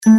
Hi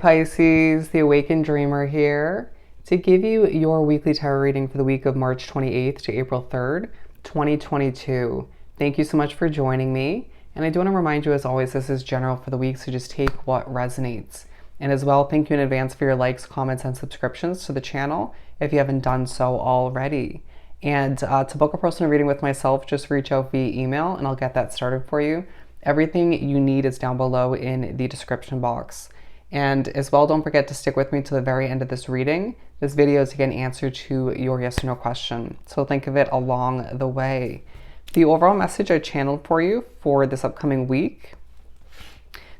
Pisces, the Awakened Dreamer here to give you your weekly tarot reading for the week of March 28th to April 3rd, 2022. Thank you so much for joining me. And I do want to remind you, as always, this is general for the week, so just take what resonates. And as well, thank you in advance for your likes, comments, and subscriptions to the channel if you haven't done so already. And to book a personal reading with myself, just reach out via email and I'll get that started for you. Everything you need is down below in the description box. And as well, don't forget to stick with me to the very end of this reading. This video is to get an answer to your yes or no question, so think of it along the way. The overall message I channeled for you for this upcoming week,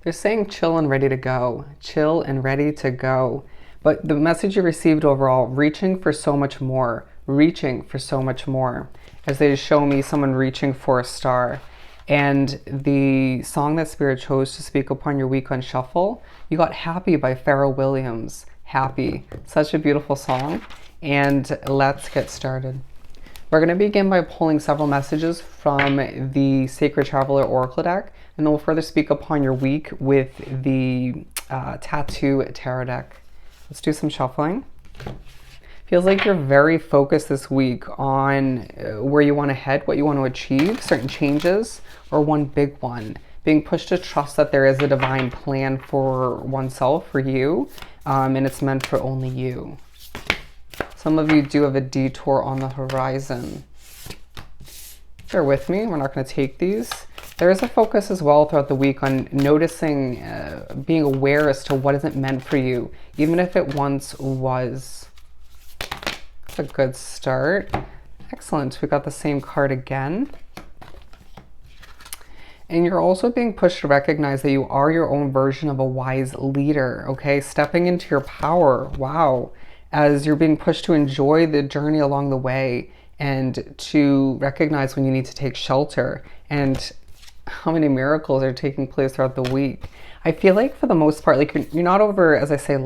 they're saying chill and ready to go. Chill and ready to go. But the message you received overall, reaching for so much more. Reaching for so much more. As they show me someone reaching for a star. And the song that Spirit chose to speak upon your week on shuffle, you got Happy by Parrell. Happy. Such a beautiful song. And let's get started. We're going to begin by pulling several messages from the Sacred Traveler Oracle deck, and then we'll further speak upon your week with the Tattoo Tarot deck. Let's do some shuffling. Feels like you're very focused this week on where you want to head, what you want to achieve, certain changes, or one big one. Being pushed to trust that there is a divine plan for oneself, for you, and it's meant for only you. Some of you do have a detour on the horizon. Bear with me, we're not going to take these. There is a focus as well throughout the week on noticing, being aware as to what isn't meant for you, even if it once was. That's a good start. Excellent, we got the same card again. And you're also being pushed to recognize that you are your own version of a wise leader, okay? Stepping into your power, wow. As you're being pushed to enjoy the journey along the way and to recognize when you need to take shelter and how many miracles are taking place throughout the week. I feel like for the most part, like you're not over, as I say,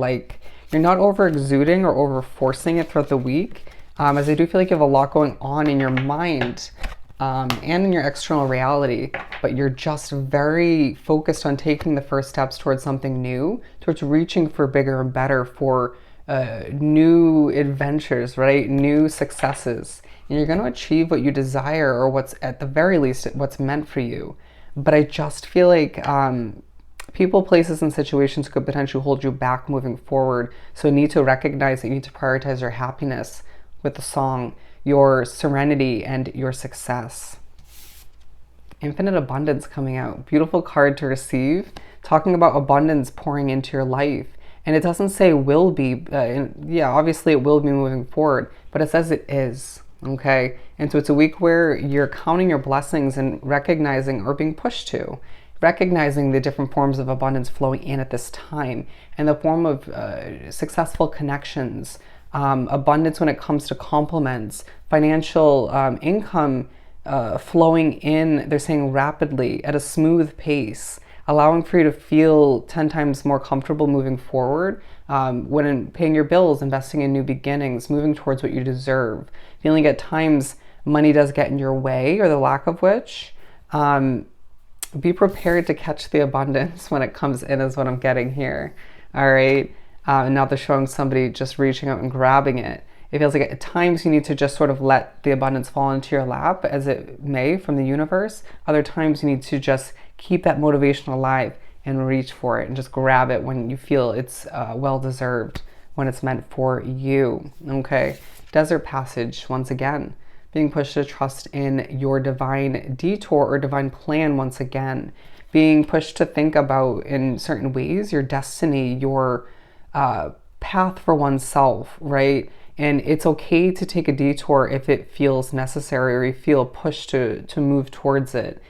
you're not over exuding or over forcing it throughout the week. As I do feel like you have a lot going on in your mind and in your external reality, but you're just very focused on taking the first steps towards something new, towards reaching for bigger and better, for new adventures, right? New successes. And you're going to achieve what you desire, or what's at the very least, what's meant for you. But I just feel like people, places, and situations could potentially hold you back moving forward. So you need to recognize that you need to prioritize your happiness with the song, your serenity, and your success. Infinite abundance coming out. Beautiful card to receive. Talking about abundance pouring into your life. And it doesn't say will be. Yeah, obviously it will be moving forward, but it says it is. Okay? And so it's a week where you're counting your blessings and recognizing, or being pushed to, recognizing the different forms of abundance flowing in at this time, and the form of successful connections, abundance when it comes to compliments, financial income flowing in, they're saying rapidly, at a smooth pace, allowing for you to feel 10 times more comfortable moving forward when paying your bills, investing in new beginnings, moving towards what you deserve. Feeling at times money does get in your way, or the lack of which. Be prepared to catch the abundance when it comes in, is what I'm getting here. All right. Now they're showing somebody just reaching out and grabbing it. It feels like at times you need to just sort of let the abundance fall into your lap, as it may, from the universe. Other times you need to just keep that motivation alive and reach for it and just grab it when you feel it's well-deserved, when it's meant for you. Okay. Desert passage, once again. Being pushed to trust in your divine detour or divine plan once again. Being pushed to think about, in certain ways, your destiny, your path for oneself, right? And it's okay to take a detour if it feels necessary, or you feel pushed to move towards it.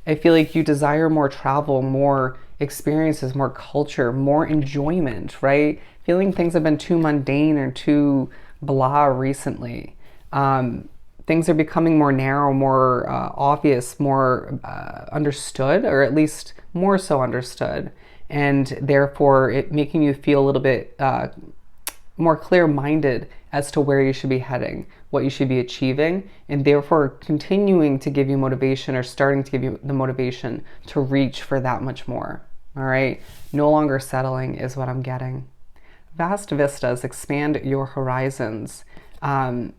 I feel like you desire more travel, more experiences, more culture, more enjoyment, right? Feeling things have been too mundane or too blah recently. Things are becoming more narrow, more obvious, more understood, or at least more so understood. And therefore it making you feel a little bit more clear-minded as to where you should be heading, what you should be achieving, and therefore continuing to give you motivation, or starting to give you the motivation to reach for that much more. All right? No longer settling is what I'm getting. Vast vistas, expand your horizons. Time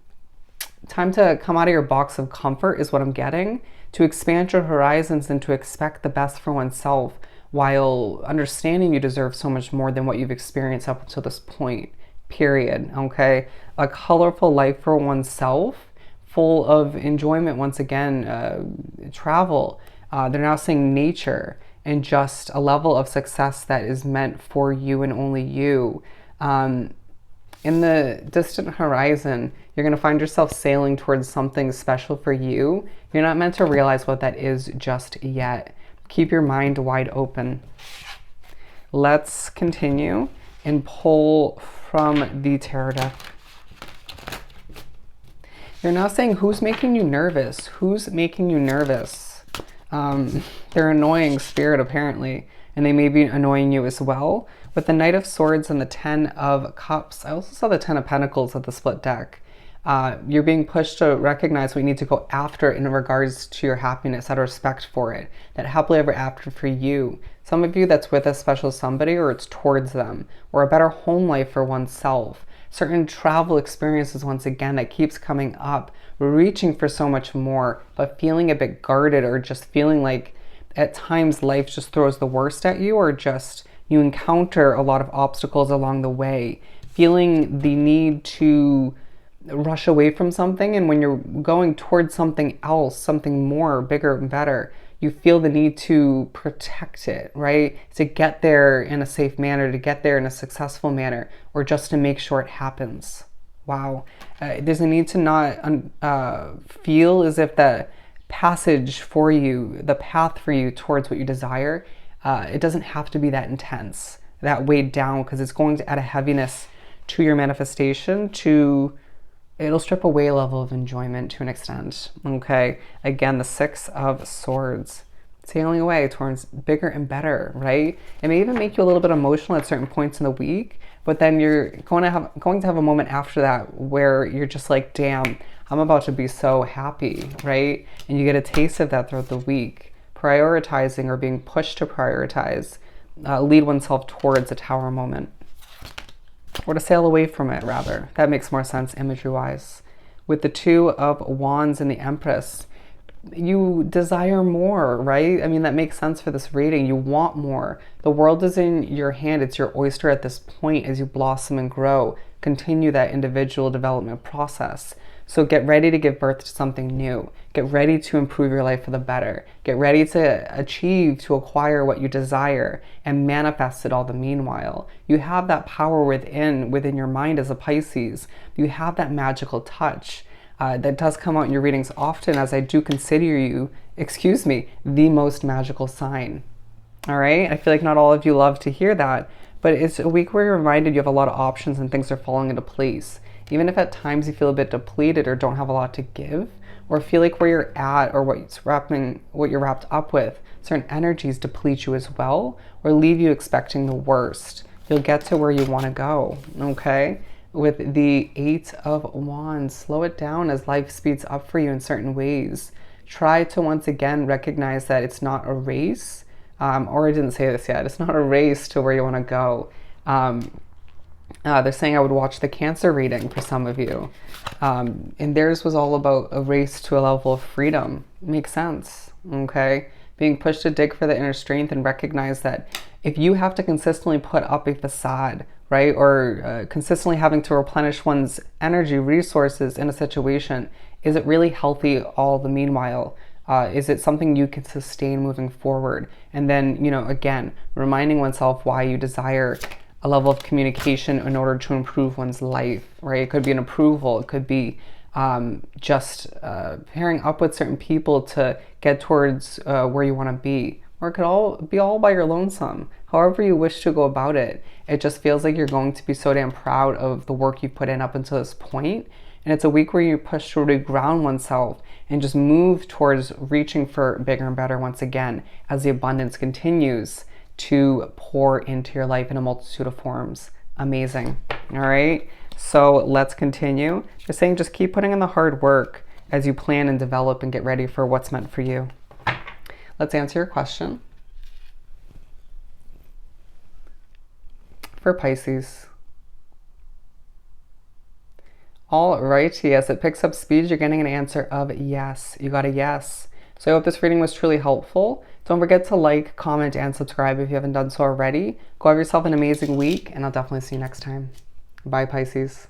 to come out of your box of comfort is what I'm getting, to expand your horizons and to expect the best for oneself, while understanding you deserve so much more than what you've experienced up until this point, period. Okay? A colorful life for oneself, full of enjoyment, once again, travel. They're now saying nature, and just a level of success that is meant for you and only you. In the distant horizon, you're going to find yourself sailing towards something special for you. You're not meant to realize what that is just yet. Keep your mind wide open. Let's continue and pull from the tarot deck. You're now saying, who's making you nervous? Who's making you nervous? They're annoying spirit, apparently, and they may be annoying you as well. With the Knight of Swords and the Ten of Cups, I also saw the Ten of Pentacles at the split deck. You're being pushed to recognize what you need to go after in regards to your happiness, out of respect for it, that happily ever after for you. Some of you, that's with a special somebody, or it's towards them, or a better home life for oneself. Certain travel experiences, once again, that keeps coming up, reaching for so much more, but feeling a bit guarded, or just feeling like at times life just throws the worst at you, or just you encounter a lot of obstacles along the way, feeling the need to rush away from something. And when you're going towards something else, something more, bigger and better, you feel the need to protect it, right? To get there in a safe manner, to get there in a successful manner, or just to make sure it happens. Wow. There's a need to not feel as if the passage for you, the path for you towards what you desire, it doesn't have to be that intense, that weighed down, because it's going to add a heaviness to your manifestation. It'll strip away a level of enjoyment to an extent. Okay, again, the Six of Swords, sailing away towards bigger and better, right? It may even make you a little bit emotional at certain points in the week, but then you're going to have a moment after that where you're just like, damn, I'm about to be so happy, right? And you get a taste of that throughout the week. Prioritizing, or being pushed to prioritize, lead oneself towards a Tower moment, or to sail away from it, rather. That makes more sense imagery wise. With the Two of Wands and the Empress, you desire more, right? I mean, that makes sense for this reading. You want more. The world is in your hand. It's your oyster at this point as you blossom and grow. Continue that individual development process. So get ready to give birth to something new. Get ready to improve your life for the better. Get ready to achieve, to acquire what you desire, and manifest it all the meanwhile. You have that power within your mind as a Pisces. You have that magical touch. That does come out in your readings often, as I do consider you, the most magical sign. All right? I feel like not all of you love to hear that, but it's a week where you're reminded you have a lot of options and things are falling into place. Even if at times you feel a bit depleted, or don't have a lot to give, or feel like where you're at, or what you're wrapped up with, certain energies deplete you as well, or leave you expecting the worst. You'll get to where you want to go, okay? With the Eight of Wands, slow it down as life speeds up for you in certain ways. Try to once again recognize that it's not a race, or I didn't say this yet, it's not a race to where you want to go. They're saying I would watch the Cancer reading for some of you. And theirs was all about a race to a level of freedom. Makes sense, okay? Being pushed to dig for the inner strength and recognize that if you have to consistently put up a facade, right, or consistently having to replenish one's energy resources in a situation, is it really healthy all the meanwhile? Is it something you can sustain moving forward? And then, again, reminding oneself why you desire a level of communication in order to improve one's life, right? It could be an approval. It could be just pairing up with certain people to get towards where you want to be. Or it could all be all by your lonesome. However you wish to go about it. It just feels like you're going to be so damn proud of the work you put in up until this point. And it's a week where you're pushed to reground oneself and just move towards reaching for bigger and better once again as the abundance continues to pour into your life in a multitude of forms. Amazing. All right. So let's continue. They're saying just keep putting in the hard work as you plan and develop and get ready for what's meant for you. Let's answer your question. For Pisces. All right, yes, it picks up speed. You're getting an answer of yes. You got a yes. So I hope this reading was truly helpful. Don't forget to like, comment, and subscribe if you haven't done so already. Go have yourself an amazing week, and I'll definitely see you next time. Bye, Pisces.